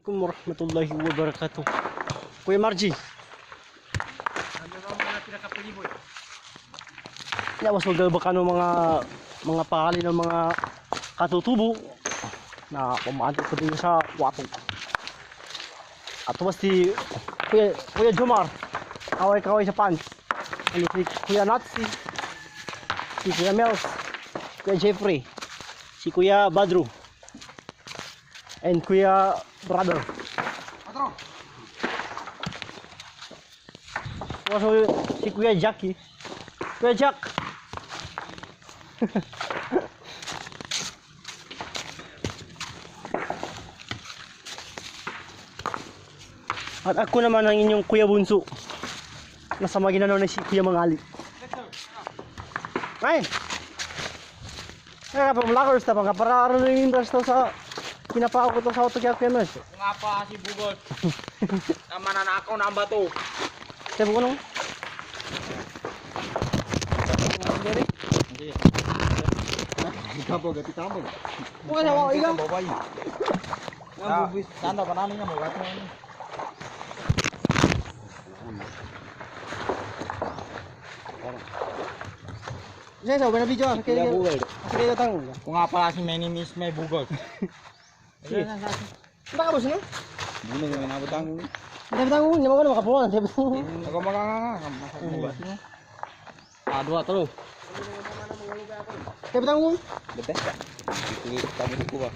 Assalamualaikum warahmatullahi wabarakatuh. Kuya Margie. Yawas magalbaka ng mga pakali ng mga katutubo na pumaanto ko din sa wato. At was si Kuya Jomar. Kaway-kaway sa pants. Ano si Kuya Natsi. Si Kuya Mels. Kuya Jeffrey. Si Kuya Badru. And Kuya Brother. Also si Kuya Jackie. Kuya Jack. At ako naman ang inyong Kuya Bunso. Nasa maginanaw na si Kuya Mangali. Ay! Kaya pa malakers na pang para aron na yung interest sa pinapako ko to sa auto kaya Kuya Mers. Nga pa si Bugol. Mananakaw na ang bato. Sabi ko nung. Ikaw gati tamo. Bukan ako ikaw. Saan pa namin nga mo gato ni. Saya sa bana video Kaya kaya Bugol. kaya tango. Kung nga pala si Manny Miss may Bugol. Sige. Baka boss no? Buno nga nabutang. Hindi tango, hindi mo makapuan. Ako maganga. Dua terus. Kaya tango. Betul. Itu tamu ko ba.